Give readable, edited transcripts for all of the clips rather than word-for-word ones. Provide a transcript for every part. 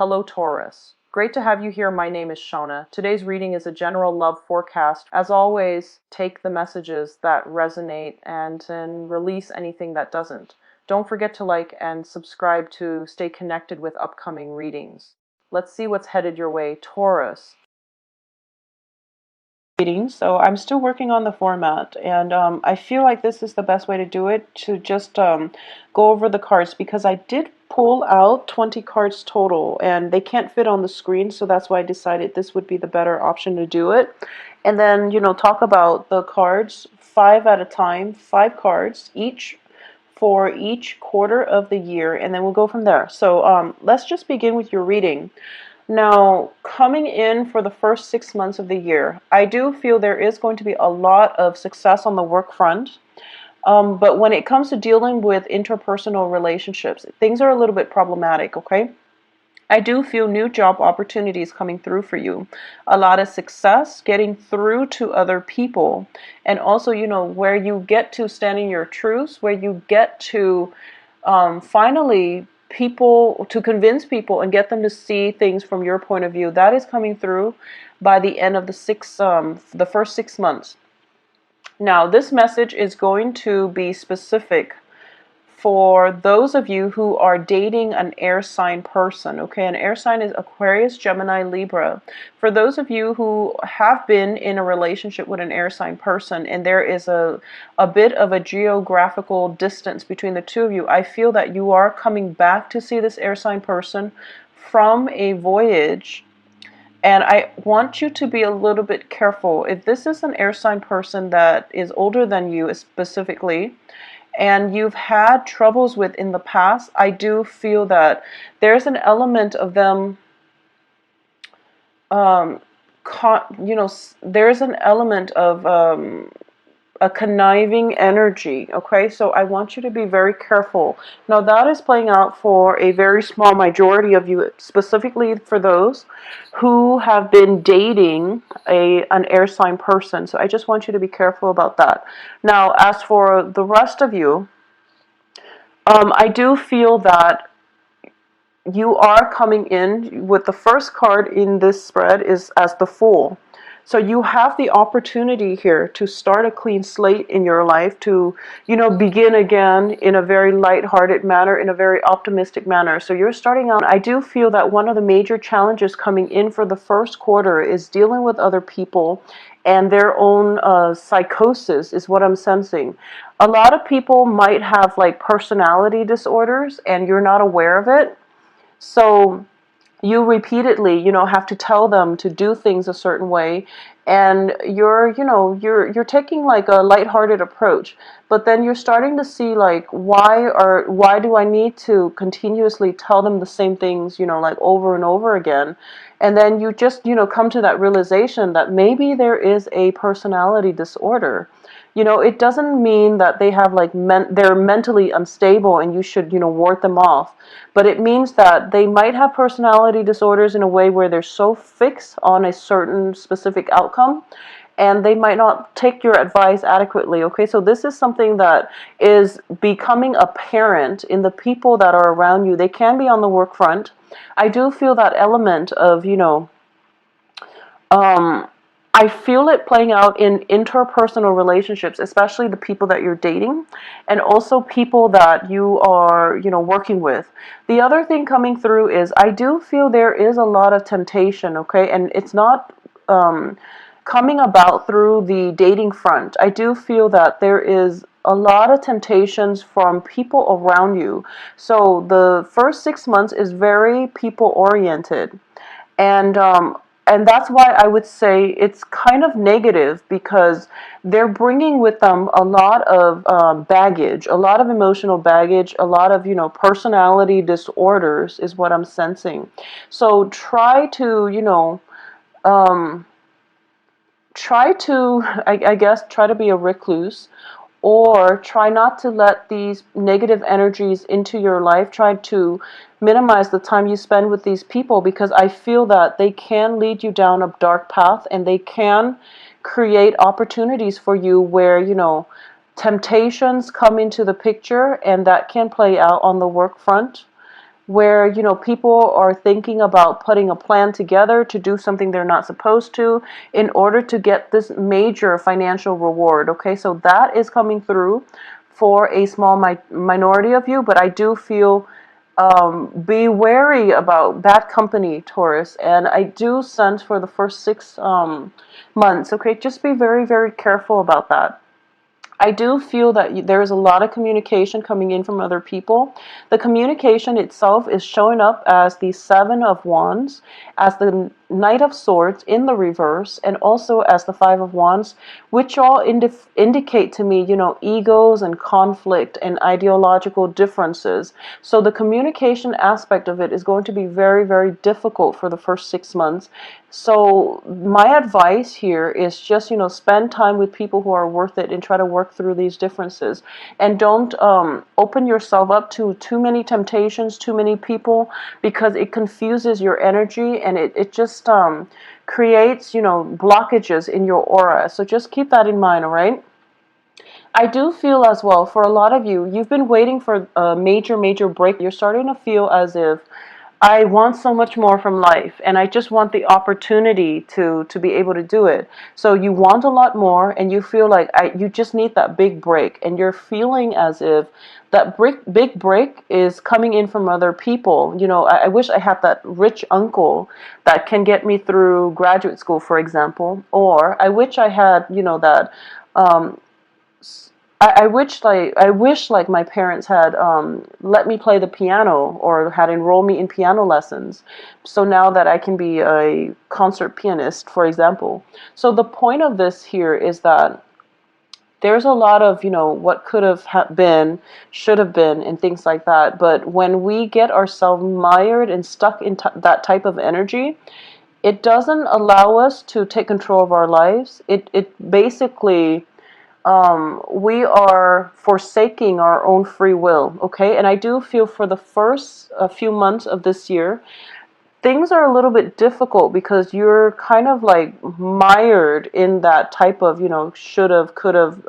Hello Taurus. Great to have you here. My name is Shona. Today's reading is a general love forecast. As always, take the messages that resonate and then release anything that doesn't. Don't forget to like and subscribe to stay connected with upcoming readings. Let's see what's headed your way, Taurus. So I'm still working on the format, and I feel like this is the best way to do it, to just go over the cards, because I did pull out 20 cards total and they can't fit on the screen, so that's why I decided this would be the better option to do it. And then, talk about the cards 5 at a time, 5 cards each for each quarter of the year, and then we'll go from there. So let's just begin with your reading. Now, coming in for the first 6 months of the year, I do feel there is going to be a lot of success on the work front. But when it comes to dealing with interpersonal relationships, things are a little bit problematic, okay? I do feel new job opportunities coming through for you. A lot of success getting through to other people. And also, where you get to stand in your truths, where you get to finally convince people and get them to see things from your point of view. That is coming through by the end of the first 6 months. Now, this message is going to be specific for those of you who are dating an air sign person, okay? An air sign is Aquarius, Gemini, Libra. For those of you who have been in a relationship with an air sign person and there is a bit of a geographical distance between the two of you, I feel that you are coming back to see this air sign person from a voyage. And I want you to be a little bit careful. If this is an air sign person that is older than you specifically, and you've had troubles with in the past, I do feel that there's an element of them, there's an element of a conniving energy, okay? So I want you to be very careful. Now, that is playing out for a very small majority of you, specifically for those who have been dating an air sign person. So I just want you to be careful about that. Now, as for the rest of you, I do feel that you are coming in with the first card in this spread is as the Fool. So you have the opportunity here to start a clean slate in your life, to, begin again in a very lighthearted manner, in a very optimistic manner. So you're starting out. I do feel that one of the major challenges coming in for the first quarter is dealing with other people and their own psychosis is what I'm sensing. A lot of people might have like personality disorders and you're not aware of it. So you repeatedly, have to tell them to do things a certain way, and you're taking like a lighthearted approach, but then you're starting to see like why do I need to continuously tell them the same things, like over and over again, and then you just come to that realization that maybe there is a personality disorder. It doesn't mean that they have like they're mentally unstable and you should, ward them off. But it means that they might have personality disorders in a way where they're so fixed on a certain specific outcome and they might not take your advice adequately, okay? So this is something that is becoming apparent in the people that are around you. They can be on the work front. I do feel that element of, I feel it playing out in interpersonal relationships, especially the people that you're dating and also people that you are, working with. The other thing coming through is I do feel there is a lot of temptation, okay? And it's not coming about through the dating front. I do feel that there is a lot of temptations from people around you. So the first 6 months is very people oriented. And that's why I would say it's kind of negative, because they're bringing with them a lot of baggage, a lot of emotional baggage, a lot of, personality disorders is what I'm sensing. So try to, I guess, try to be a recluse, or try not to let these negative energies into your life. Try to minimize the time you spend with these people, because I feel that they can lead you down a dark path and they can create opportunities for you where, temptations come into the picture, and that can play out on the work front. where, people are thinking about putting a plan together to do something they're not supposed to in order to get this major financial reward. Okay, so that is coming through for a small minority of you, but I do feel, be wary about bad company, Taurus. And I do sense for the first 6 months, okay, just be very, very careful about that. I do feel that there is a lot of communication coming in from other people. The communication itself is showing up as the Seven of Wands, as the Knight of Swords in the reverse, and also as the Five of Wands, which all indicate to me, egos and conflict and ideological differences. So the communication aspect of it is going to be very, very difficult for the first 6 months. So my advice here is just, spend time with people who are worth it and try to work through these differences. And don't open yourself up to too many temptations, too many people, because it confuses your energy and it just creates, blockages in your aura. So just keep that in mind, all right? I do feel as well, for a lot of you, you've been waiting for a major, major break. You're starting to feel as if I want so much more from life, and I just want the opportunity to be able to do it. So you want a lot more, and you feel like you just need that big break, and you're feeling as if that big break is coming in from other people. I wish I had that rich uncle that can get me through graduate school, for example, or I wish I had, that. Um, I wish my parents had let me play the piano or had enrolled me in piano lessons. So now that I can be a concert pianist, for example. So the point of this here is that there's a lot of, what could have been, should have been, and things like that. But when we get ourselves mired and stuck in that type of energy, it doesn't allow us to take control of our lives. It basically, we are forsaking our own free will, okay? And I do feel for the first few months of this year, things are a little bit difficult because you're kind of like mired in that type of, should have, could have,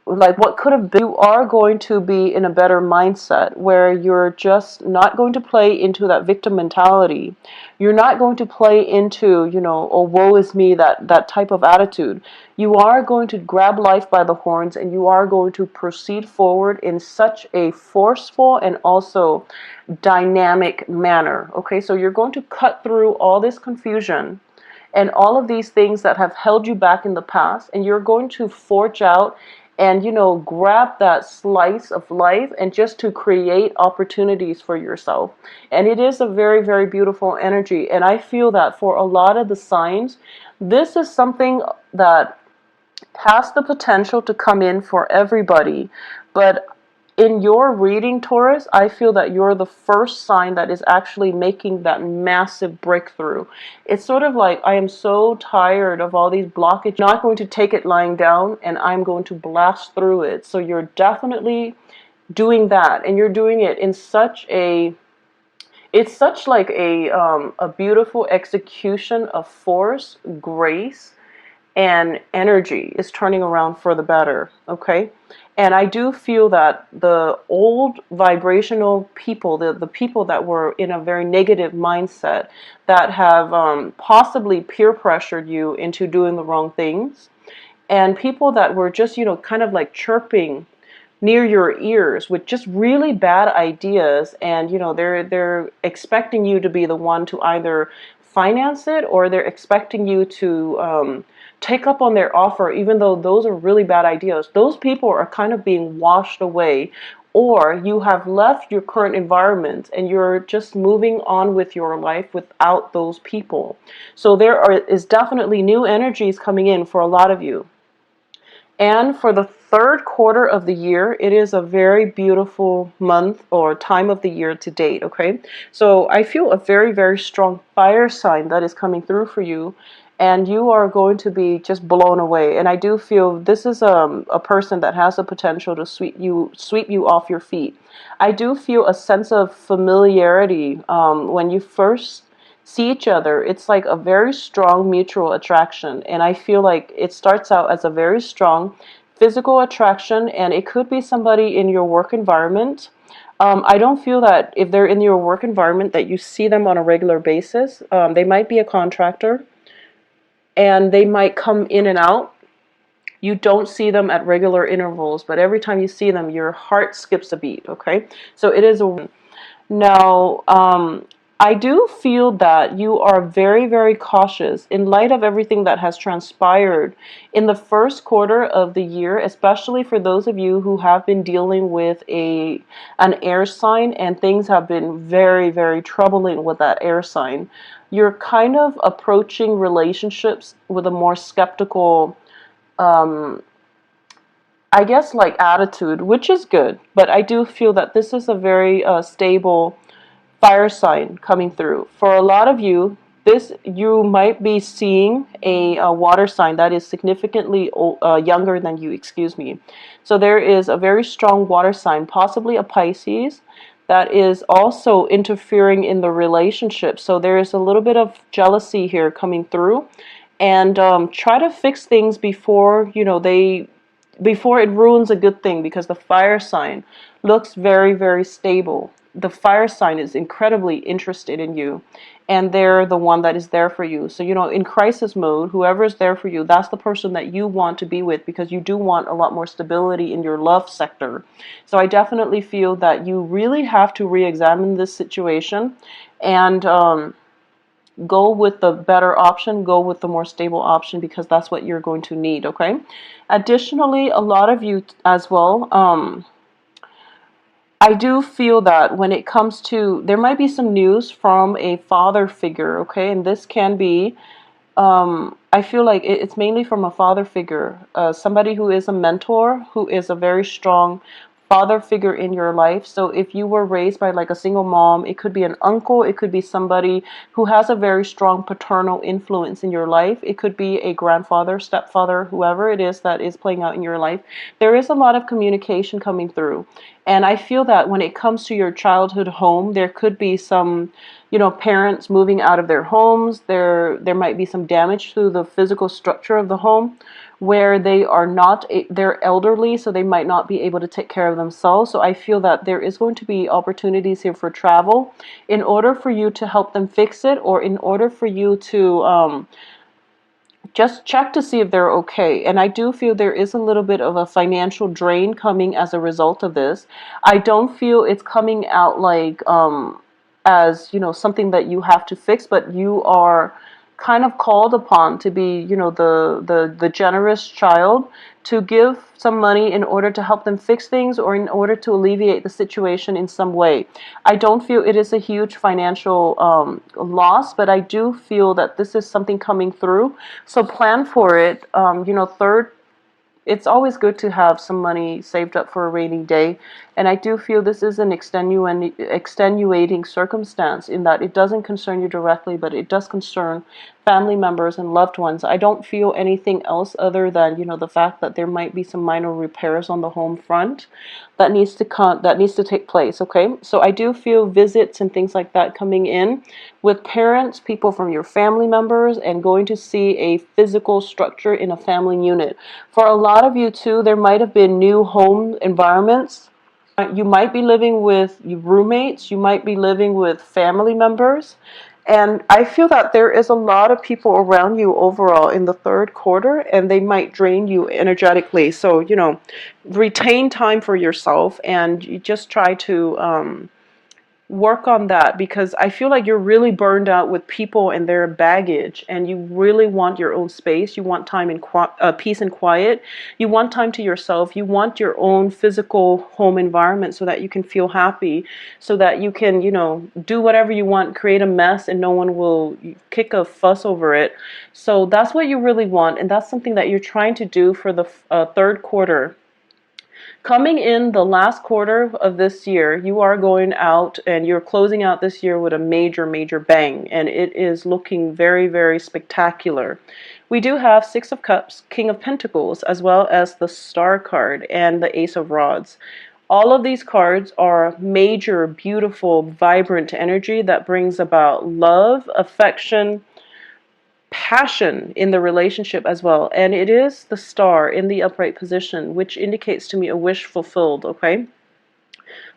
like what could have been. You are going to be in a better mindset where you're just not going to play into that victim mentality. You're not going to play into, oh, woe is me, that type of attitude. You are going to grab life by the horns and you are going to proceed forward in such a forceful and also dynamic manner. Okay, so you're going to cut through all this confusion and all of these things that have held you back in the past, and you're going to forge out and grab that slice of life and just to create opportunities for yourself. And it is a very, very beautiful energy, and I feel that for a lot of the signs, this is something that has the potential to come in for everybody. But in your reading, Taurus, I feel that you're the first sign that is actually making that massive breakthrough. It's sort of like, I am so tired of all these blockages. I'm not going to take it lying down, and I'm going to blast through it. So you're definitely doing that, and you're doing it in such a, it's such like a beautiful execution of force, grace, and energy is turning around for the better, okay? And I do feel that the old vibrational people, the people that were in a very negative mindset, that have possibly peer pressured you into doing the wrong things, and people that were just, kind of like chirping near your ears with just really bad ideas, and they're expecting you to be the one to either finance it, or they're expecting you to take up on their offer, even though those are really bad ideas. Those people are kind of being washed away, or you have left your current environment and you're just moving on with your life without those people. So is definitely new energies coming in for a lot of you. And for the third quarter of the year, it is a very beautiful month or time of the year to date, okay? So I feel a very, very strong fire sign that is coming through for you, and you are going to be just blown away. And I do feel this is a person that has the potential to sweep you off your feet. I do feel a sense of familiarity when you first see each other. It's like a very strong mutual attraction, and I feel like it starts out as a very strong physical attraction, and it could be somebody in your work environment, I don't feel that if they're in your work environment that you see them on a regular basis. They might be a contractor and they might come in and out. You don't see them at regular intervals, but every time you see them, your heart skips a beat, okay? So it is a now, I do feel that you are very, very cautious in light of everything that has transpired in the first quarter of the year, especially for those of you who have been dealing with an air sign and things have been very, very troubling with that air sign. You're kind of approaching relationships with a more skeptical, um, I guess, like attitude, which is good. But I do feel that this is a very stable fire sign coming through. For a lot of you, this you might be seeing a water sign that is significantly younger than you, excuse me. So there is a very strong water sign, possibly a Pisces, that is also interfering in the relationship. So there is a little bit of jealousy here coming through. And try to fix things before, before it ruins a good thing, because the fire sign looks very, very stable. The fire sign is incredibly interested in you, and they're the one that is there for you. So, in crisis mode, whoever is there for you, that's the person that you want to be with, because you do want a lot more stability in your love sector. So I definitely feel that you really have to re-examine this situation and go with the better option, go with the more stable option, because that's what you're going to need, okay? Additionally, a lot of you as well, I do feel that when it comes to, there might be some news from a father figure, okay? And this can be, I feel like it's mainly from a father figure, somebody who is a mentor, who is a very strong father figure in your life. So if you were raised by like a single mom, it could be an uncle, it could be somebody who has a very strong paternal influence in your life. It could be a grandfather, stepfather, whoever it is that is playing out in your life. There is a lot of communication coming through. And I feel that when it comes to your childhood home, there could be some, parents moving out of their homes. There might be some damage to the physical structure of the home, where they are not, they're elderly, so they might not be able to take care of themselves. So I feel that there is going to be opportunities here for travel in order for you to help them fix it, or in order for you to just check to see if they're okay. And I do feel there is a little bit of a financial drain coming as a result of this. I don't feel it's coming out like as something that you have to fix, but you are kind of called upon to be, the generous child, to give some money in order to help them fix things, or in order to alleviate the situation in some way. I don't feel it is a huge financial loss, but I do feel that this is something coming through. So plan for it. Third, it's always good to have some money saved up for a rainy day. And I do feel this is an extenuating circumstance, in that it doesn't concern you directly, but it does concern family members and loved ones. I don't feel anything else other than, the fact that there might be some minor repairs on the home front that needs to take place, okay? So I do feel visits and things like that coming in with parents, people from your family members, and going to see a physical structure in a family unit. For a lot of you too, there might have been new home environments. You might be living with roommates, you might be living with family members. And I feel that there is a lot of people around you overall in the third quarter, and they might drain you energetically. So, retain time for yourself, and you just try to work on that, because I feel like you're really burned out with people and their baggage, and you really want your own space. You want time in peace and quiet. You want time to yourself. You want your own physical home environment, so that you can feel happy, so that you can, do whatever you want, create a mess, and no one will kick a fuss over it. So that's what you really want, and that's something that you're trying to do for the third quarter. Coming in the last quarter of this year, you are going out and you're closing out this year with a major, major bang. And it is looking very, very spectacular. We do have Six of Cups, King of Pentacles, as well as the Star card and the Ace of Rods. All of these cards are major, beautiful, vibrant energy that brings about love, affection, passion in the relationship as well. And it is the Star in the upright position, which indicates to me a wish fulfilled, okay?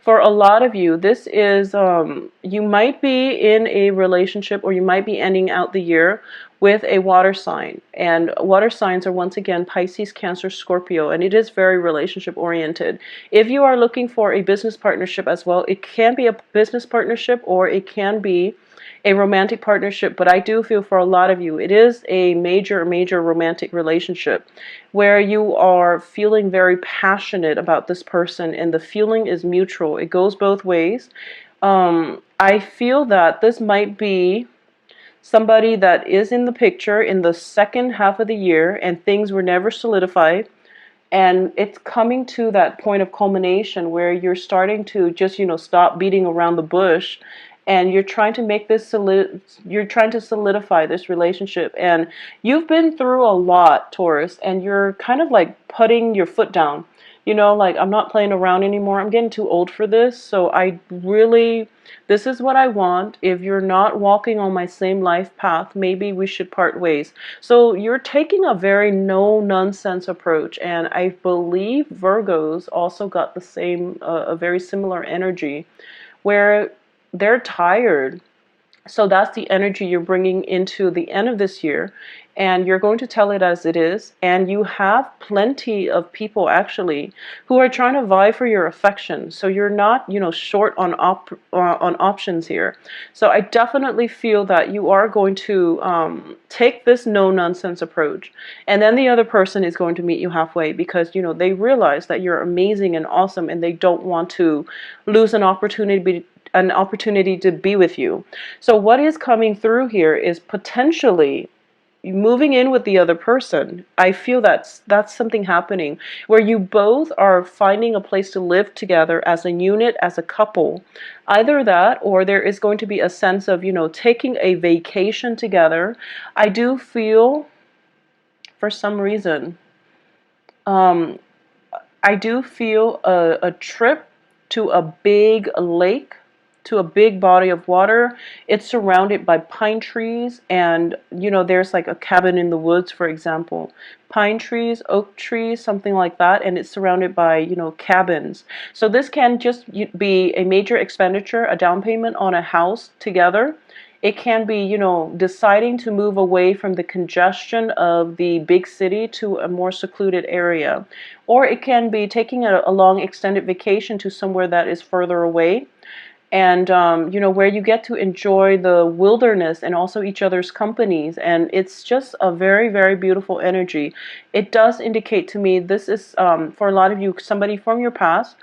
For a lot of you, this is, you might be in a relationship, or you might be ending out the year with a water sign. And water signs are once again Pisces, Cancer, Scorpio, and it is very relationship oriented. If you are looking for a business partnership as well, it can be a business partnership or it can be a romantic partnership, but I do feel for a lot of you, it is a major, major romantic relationship where you are feeling very passionate about this person and the feeling is mutual. It goes both ways. I feel that this might be somebody that is in the picture in the second half of the year and things were never solidified. And it's coming to that point of culmination where you're starting to just, stop beating around the bush, and you're trying to make this you're trying to solidify this relationship. And you've been through a lot, Taurus, and you're kind of like putting your foot down. Like, I'm not playing around anymore. I'm getting too old for this. So this is what I want. If you're not walking on my same life path, maybe we should part ways. So you're taking a very no nonsense approach. And I believe Virgos also got the same, a very similar energy where they're tired. So that's the energy you're bringing into the end of this year, and you're going to tell it as it is. And you have plenty of people actually who are trying to vie for your affection. So you're not, short on options here. So I definitely feel that you are going to take this no nonsense approach, and then the other person is going to meet you halfway because they realize that you're amazing and awesome, and they don't want to lose an opportunity to be with you. So what is coming through here is potentially moving in with the other person. I feel that's something happening where you both are finding a place to live together as a unit, as a couple. Either that, or there is going to be a sense of, taking a vacation together. I do feel, for some reason, I do feel a trip to a big lake, to a big body of water. It's surrounded by pine trees, and there's like a cabin in the woods, for example. Pine trees, oak trees, something like that, and it's surrounded by cabins. So this can just be a major expenditure, a down payment on a house together. It can be, deciding to move away from the congestion of the big city to a more secluded area. Or it can be taking a long extended vacation to somewhere that is further away, and where you get to enjoy the wilderness and also each other's companies. And it's just a very, very beautiful energy. It does indicate to me this is, for a lot of you, somebody from your past,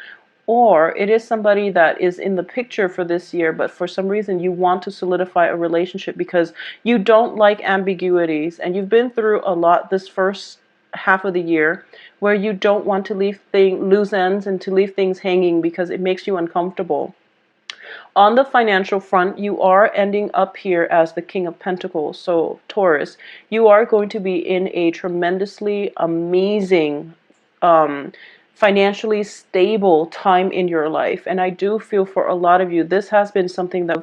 or it is somebody that is in the picture for this year, but for some reason you want to solidify a relationship because you don't like ambiguities, and you've been through a lot this first half of the year where you don't want to leave loose ends and to leave things hanging because it makes you uncomfortable. On the financial front, you are ending up here as the King of Pentacles. So Taurus, you are going to be in a tremendously amazing, financially stable time in your life. And I do feel for a lot of you, this has been something that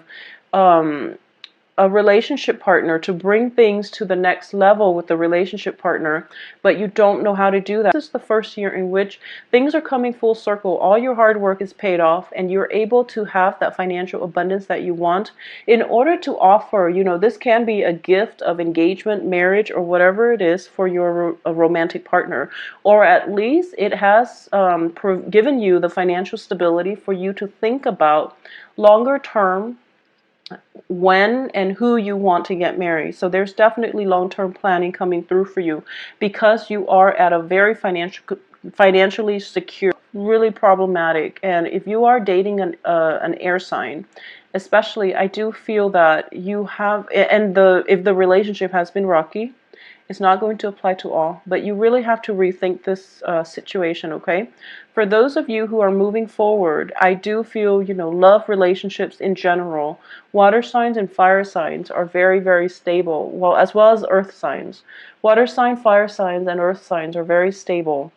a relationship partner, to bring things to the next level with the relationship partner, but you don't know how to do that. This is the first year in which things are coming full circle. All your hard work is paid off, and you're able to have that financial abundance that you want in order to offer, this can be a gift of engagement, marriage, or whatever it is for your romantic partner. Or at least it has given you the financial stability for you to think about longer term when and who you want to get married. So there's definitely long-term planning coming through for you because you are at a very financially secure, really problematic. And if you are dating an air sign, especially, I do feel that you have, and if the relationship has been rocky, it's not going to apply to all, but you really have to rethink this situation, okay? For those of you who are moving forward, I do feel, love relationships in general. Water signs and fire signs are very, very stable, well, as well as earth signs. Water sign, fire signs, and earth signs are very stable.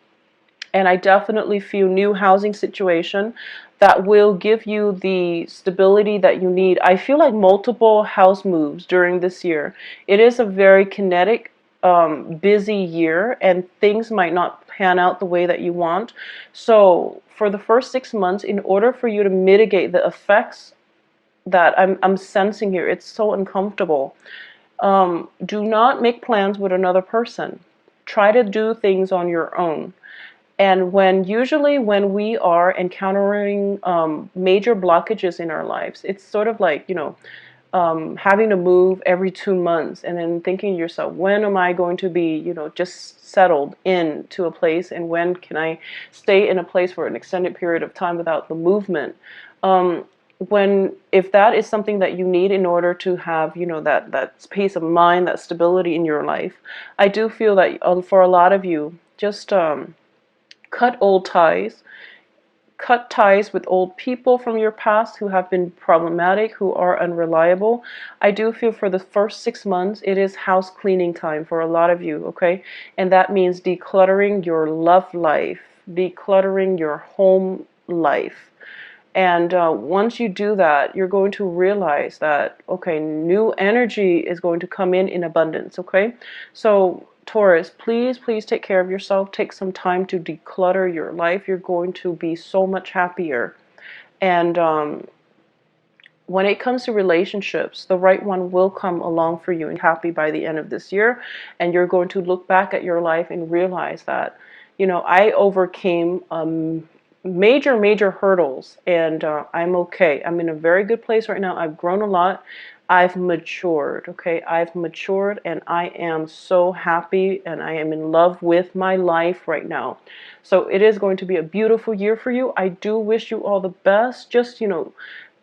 And I definitely feel new housing situation that will give you the stability that you need. I feel like multiple house moves during this year. It is a very kinetic, busy year, and things might not pan out the way that you want. So for the first 6 months, in order for you to mitigate the effects that I'm sensing here, it's so uncomfortable. Do not make plans with another person. Try to do things on your own. And usually when we are encountering major blockages in our lives, it's sort of like, having to move every 2 months and then thinking to yourself, when am I going to be, just settled into a place, and when can I stay in a place for an extended period of time without the movement? If that is something that you need in order to have, that peace of mind, that stability in your life, I do feel that for a lot of you, just cut old ties. Cut ties with old people from your past who have been problematic, who are unreliable. I do feel for the first 6 months, it is house cleaning time for a lot of you, okay? And that means decluttering your love life, decluttering your home life. And once you do that, you're going to realize that, okay, new energy is going to come in abundance, okay? So Taurus, please, please take care of yourself. Take some time to declutter your life. You're going to be so much happier. And when it comes to relationships, the right one will come along for you and happy by the end of this year. And you're going to look back at your life and realize that, I overcame major hurdles, and I'm okay. I'm in a very good place right now. I've grown a lot. I've matured, okay? I've matured, and I am so happy, and I am in love with my life right now. So it is going to be a beautiful year for you. I do wish you all the best. Just,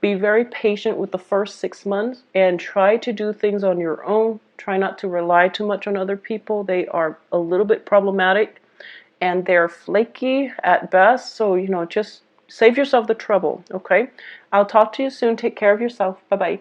be very patient with the first 6 months and try to do things on your own. Try not to rely too much on other people. They are a little bit problematic, and they're flaky at best. So, just save yourself the trouble, okay? I'll talk to you soon. Take care of yourself. Bye-bye.